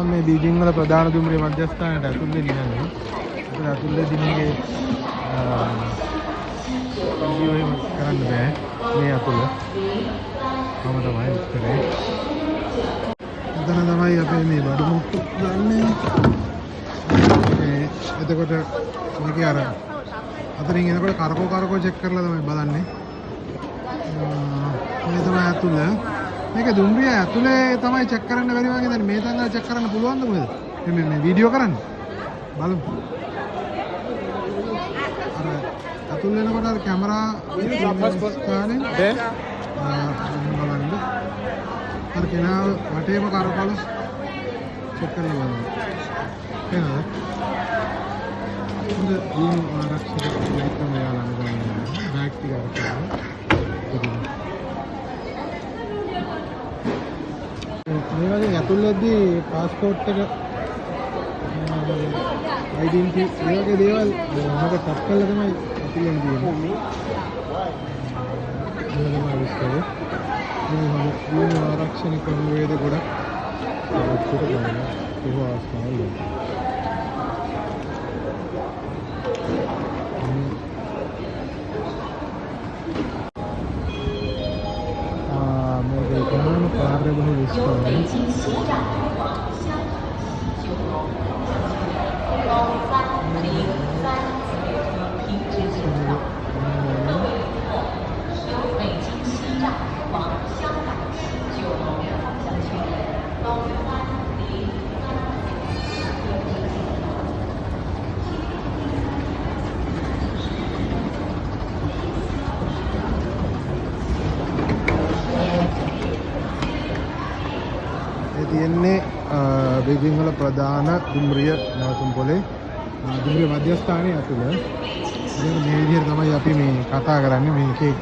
මම මේ බීජිං වල ප්‍රධාන දුම්රිය මධ්‍යස්ථානයට ඇතුල් වෙන්නේ නැහැ. ඒකට ඇතුල් වෙද්දී මේකේ වීඩියෝ එක කරන්න බෑ. මේ අතුල මම තමයි උත්තරේ. එතන තමයි අපේ මේ බඩු මුට්ටු ගන්නේ. එතකොට මේකේ අර අතරින් එනකොට කරකෝ චෙක් කරලා තමයි බලන්නේ. මේ තමයි ඇතුළ. මේක දුම්රිය ඇතුලේ තමයි චෙක් කරන්න බැරි වගේ දැන් මේ තැන් වල චෙක් කරන්න පුළුවන්ද මොකද? මේ වීඩියෝ කරන්න. බලමු. අර ඇතුල් වෙනකොට අර කැමරා ස්ථානේ බලන්න. අර කෙනාව වටේම කරකවල චෙක් කරලා බලන්න. එනවා. හොඳ දිනු ආරක්ෂක දෙවිතුන් යාළුවනේ ගන්නේ. බෑග් ටික අරගෙන. මේ වගේ ඇතුල් වෙද්දී પાස්පෝර්ට් එක ඩෙන්ටිටි මේ වගේ දේවල් මොකද ටච් කරලා තමයි ඇතුල් වෙන්න තියෙන්නේ. මේ තමයි විශ්වාසය. මේ දිනු ආරක්ෂක ක්‍රමවේද ගොඩක් අවශ්‍යද ගන්න. ඒක අවස්ථාවයි. कार्य තියෙන්නේ බීජිං වල ප්‍රධාන දුම්රිය නැවතුම් පොලේ දුම්රිය මධ්‍යස්ථානයේ ඇතුළ. ඉතින් මේ විදිහට තමයි අපි මේ කතා කරන්නේ. මේකේ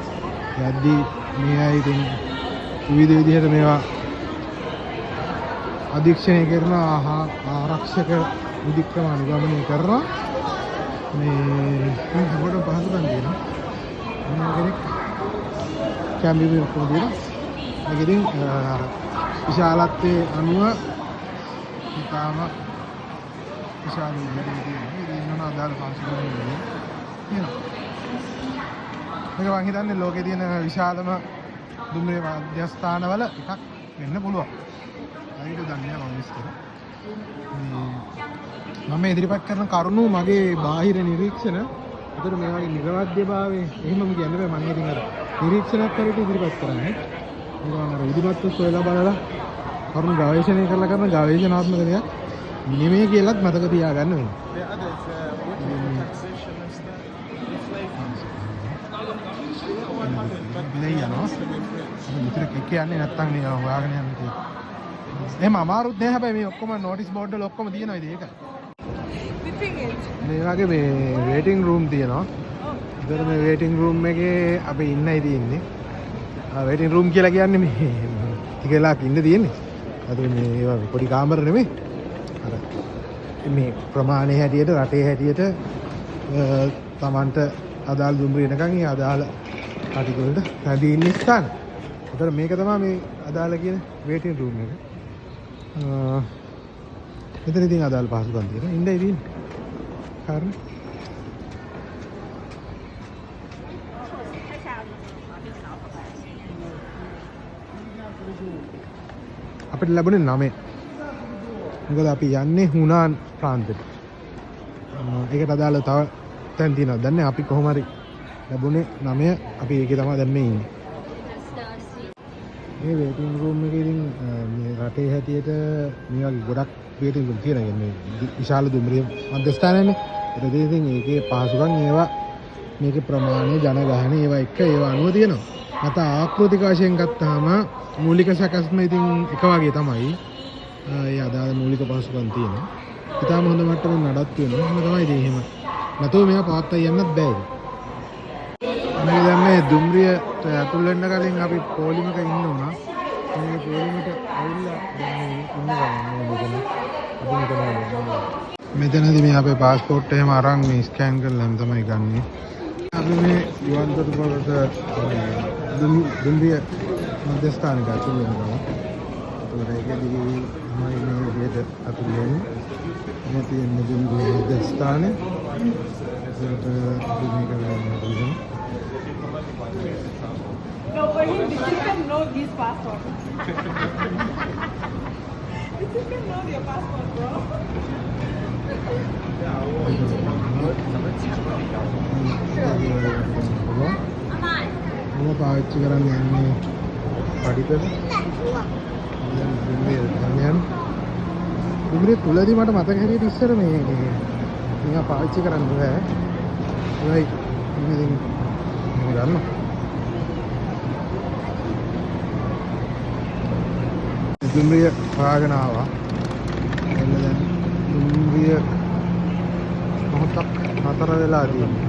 යද්දී මේ අය ඉතින් විවිධ විදිහට මේවා අධීක්ෂණය කරන ආරක්ෂක විධික්‍රම අනුගමනය කරනවා. මේ හැමෝටම පහසුකම් දෙනවා. මොනවා කෙනෙක් කැම්බියුම් කරන දෙනවා. මේක ඉතින් විශාලත්වයේ අනුව ඉතාම විශාල විදිහට තියෙනවා. ඉතින් මොන අදාළ පහසුකම් නෙවෙයි. මේක මම හිතන්නේ ලෝකේ තියෙන විශාලම දුම්රිය මධ්‍යස්ථානවල එකක් වෙන්න පුළුවන්. හරියට දන්නේ නැහැ මම විස්තර. මම ඉදිරිපත් කරන කරුණු මගේ බාහිර නිරීක්ෂණ. ඒතර මේ වගේ නිර්වද්‍යභාවයේ එහෙමම කියන්න බෑ. මම ඉතින් අර නිරීක්ෂණයක් කරලා ඉදිරිපත් කරන්නේ. මම අර උදිමත්තු සොයලා බලලා කරුණු ගවේෂණය කරලා කරන ගවේෂණාත්මක දෙයක් නෙමෙයි කියලාත් මතක තියාගන්න වෙනවා. විතර කියන්නේ නැත්තම් නේ හොයාගෙන යන්න තියෙන්නේ. එහෙම අමාරුත් නෑ. හැබැයි මේ ඔක්කොම නොටිස් බෝඩ් වල ඔක්කොම තියෙනවා ඉතින් ඒක. මේ වගේ මේ වේටිං රූම් තියෙනවා. ඒතර මේ වේටිං රූම් එකේ අපි ඉන්නයි තියෙන්නේ. වේටිං රූම් කියලා කියන්නේ මේ ටිකලාක් ඉන්න තියෙන්නේ. අද මේ ඒවා පොඩි කාමර නෙමෙයි. අර මේ ප්‍රමාණය හැටියට රටේ හැටියට තමන්ට අදාළ දුම්රිය එනකන් ඒ අදාළ කටයුතු වලට රැඳී ඉන්න ස්ථාන. ඒතර මේක තමයි මේ අදාළ කියන වේටිං රූම් එක. මෙතන ඉතින් අදාළ පහසුකම් තියෙනවා. ඉන්නයි තියෙන්නේ. කාරණා. අපිට ලැබුණේ 9. මොකද අපි යන්නේ හුනාන් ප්‍රාන්තෙට. ඒකට අදාළ තව තැන් තියෙනවා. දැන් අපි කොහොම හරි ලැබුණේ 9. අපි ඒකේ තමයි දැන් මේ ඉන්නේ. මේ වේටිං රූම් එකේ ඉතින් මේ රටේ හැටියට මේ වගේ ගොඩක් වේටිං රූම් තියෙනවා. මේ විශාල දුම්රිය මධ්‍යස්ථානයනේ. ඒකද ඉතින් ඒකේ පහසුකම් ඒවා මේකේ ප්‍රමාණය ජනගහන ඒවා එක ඒවා අනුව තියෙනවා. නැත්නම් ආකෘතික වශයෙන් ගත්තාම මූලික සැකස්ම ඉතින් එක වගේ තමයි. ඒ අදාළ මූලික පහසුකම් තියෙනවා. ඉතාලම හොඳ මට්ටමින් නඩත්තු වෙනවා. එහෙම තමයි ඉතින් එහෙම. නැතෝ මේවා පවත්වා යන්නත් බෑ ඒක. මේ දැන් මේ දුම්රියට ඇතුල් වෙන්න කලින් අපි පොලිමක ඉන්න උනා. මේ පොලිමට ඇවිල්ලා දැන් මෙතනදී මේ අපේ પાස්පෝර්ට් එහෙම අරන් මේ ස්කෑන් කරලා තමයි ගන්නෙ. අපි මේ යුවන් තොටුපළට දුම්රිය මධ්‍යස්ථානයට ඇතුල් වෙනවා. ඒකේදී තමයි මේ විදිහට අතුරු වෙන්නේ. මේ තියෙන දුම්රිය මධ්‍යස්ථානේ. ඒකට මේක වෙනවා. No, for him, the system knows this passport. The system knows your passport, bro. මම පාවිච්චි කරන්නේ යන්නේ පඩිපෙළ. දැන් දුම්රිය යන්නේ. දුම්රිය තුලදී මට මතක හැටියට ඉස්සර මේ නිකන් පාවිච්චි කරන්න බෑ. ඒයි ඉතින් මම ගන්නවා. දුම්රිය පාගෙන ආවා. එන්න දැන් දුම්රිය මොහොතක් නතර වෙලා තියෙනවා.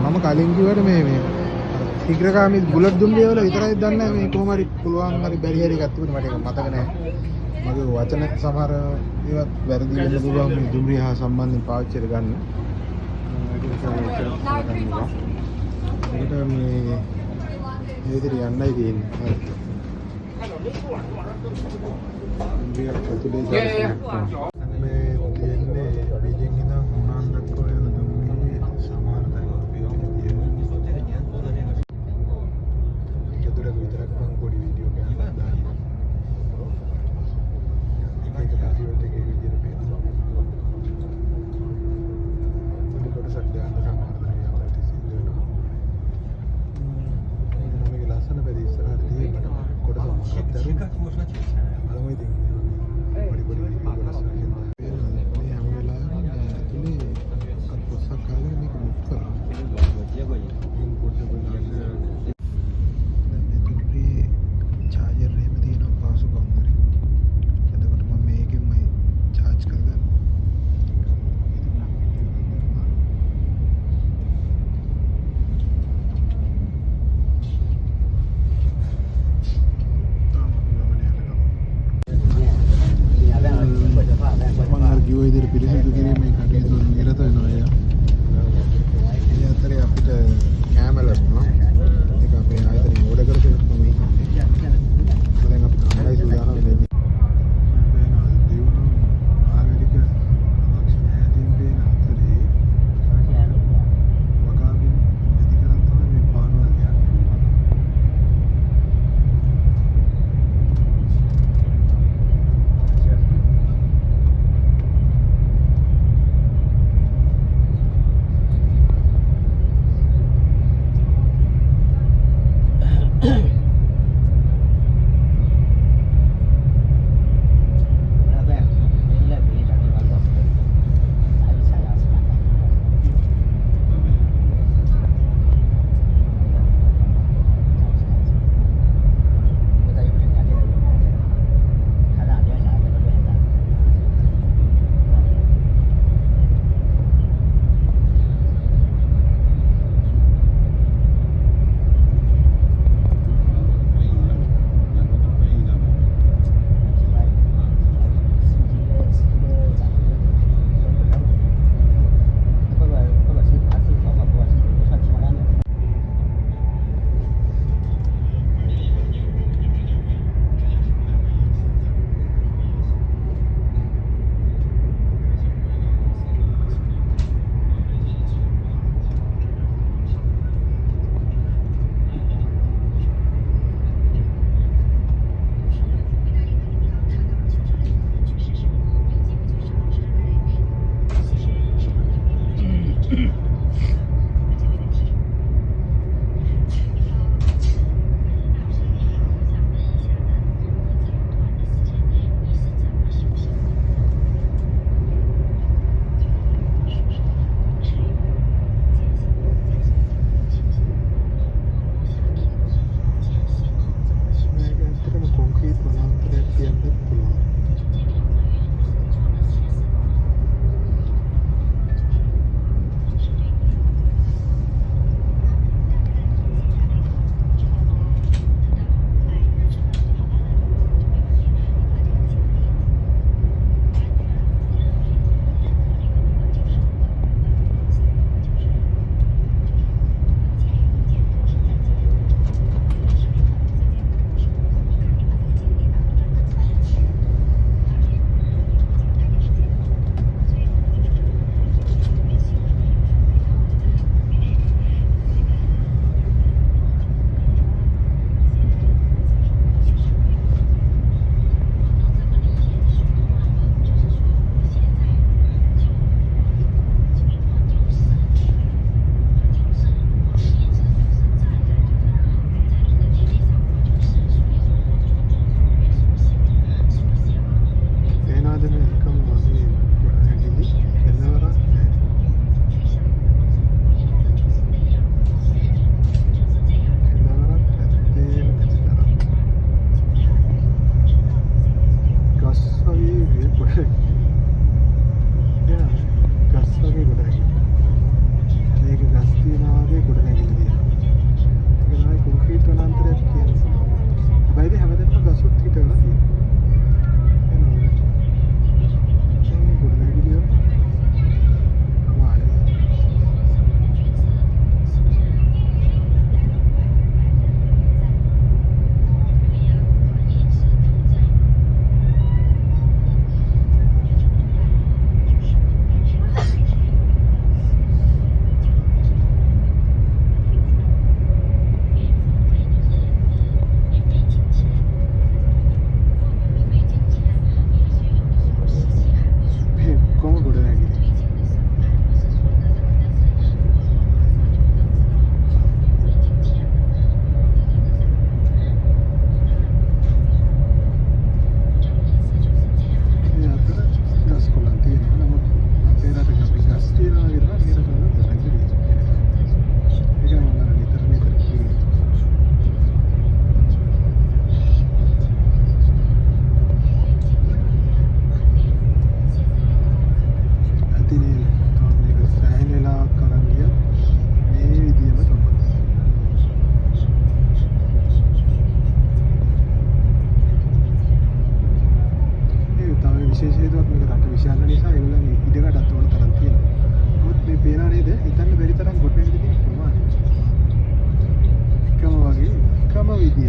මම කලින් කිව්වට මේ ශීඝ්‍රගාමී බුලට් දුම්රිය වල විතරයි දන්නේ මේ කොහොම හරි පුළුවන් හරි බැරි හරි එකක් තිබුණේ මට ඒක මතක නැහැ. මගේ වචන සමහර ඒවත් වැරදි වෙන්න පුළුවන් මේ දුම්රිය හා සම්බන්ධයෙන් පාවිච්චි කරගන්න. ඒකට මේ විදිහට යන්නයි තියෙන්නේ. දුම්රිය ඇතුලේ මේ තියෙන්නේ බීජිං ඉඳන් හුනාන් දක්වා යන දුම්රිය සමහර තැන් විතරක් මම පොඩි වීඩියෝ එකක් දානවා. ඒක දාලා ඒක විදිහට පේනවා. පොඩි කොටසක් දාන්න සමහර දේ සිද්ධ වෙනවා. මේක ලස්සන බැරි ඉස්සරහට තියෙන්නට කොටස මොකක්ද දරුවා. අරම ඉතින් පොඩි පොඩි වීඩියෝ කොටස් වෙනවා. මේ හැම වෙලාවෙම ඇතුලේ කොටසක් කරගෙන මේක මුක් කරනවා.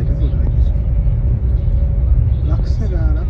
beautiful right? ලක්ෂ ගානක්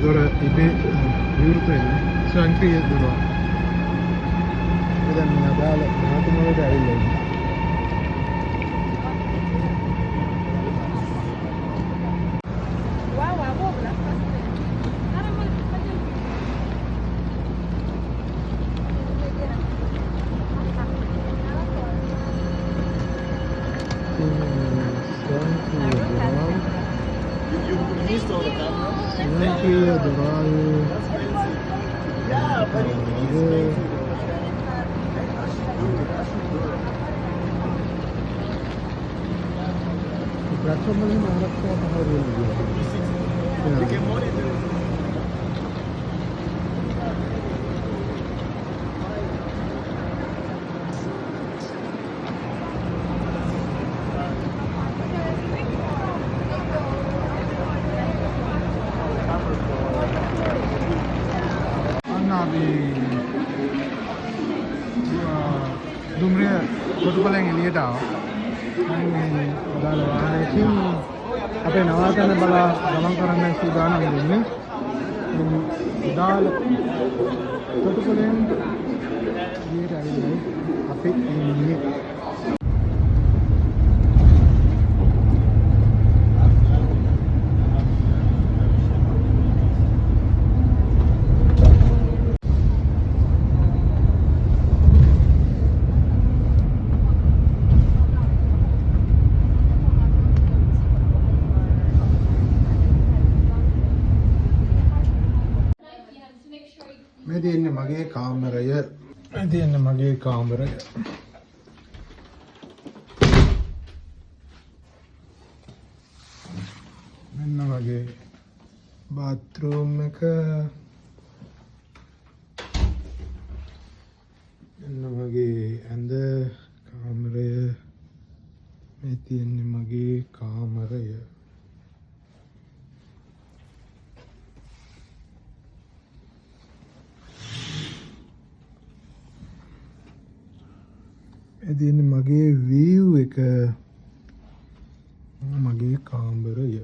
Allora ini විවෘත වෙන්නේ ස්වයංක්‍රීය දොරවල්. දැන් මේ අදාළ මහතුම වලට ඇවිල්ලා ඉන්නේ. ස්වයංක්‍රීය දොරවල් platform වලින් ආරක්ෂා පහර වෙනවා. දුම්රිය කොටුපලෙන් එළියට ආවා. මේ දාල වාහනයකින් අපේ නවාතැන බලා ගමන් කරන්න සූදානම් වෙන්නේ. දාල කොටුපලෙන් එළියට ආවිල්ලා අපි ඉන්නේ. මේ තියෙන්නේ මගේ කාමරය. මේ තියෙන්නේ මගේ කාමරය. මෙන්න වගේ bathroom එක. මෙන්න වගේ ඇඳ කාමරය. මේ තියෙන්නේ මගේ කාමරය. එදින මගේ view එක මගේ කාමරය.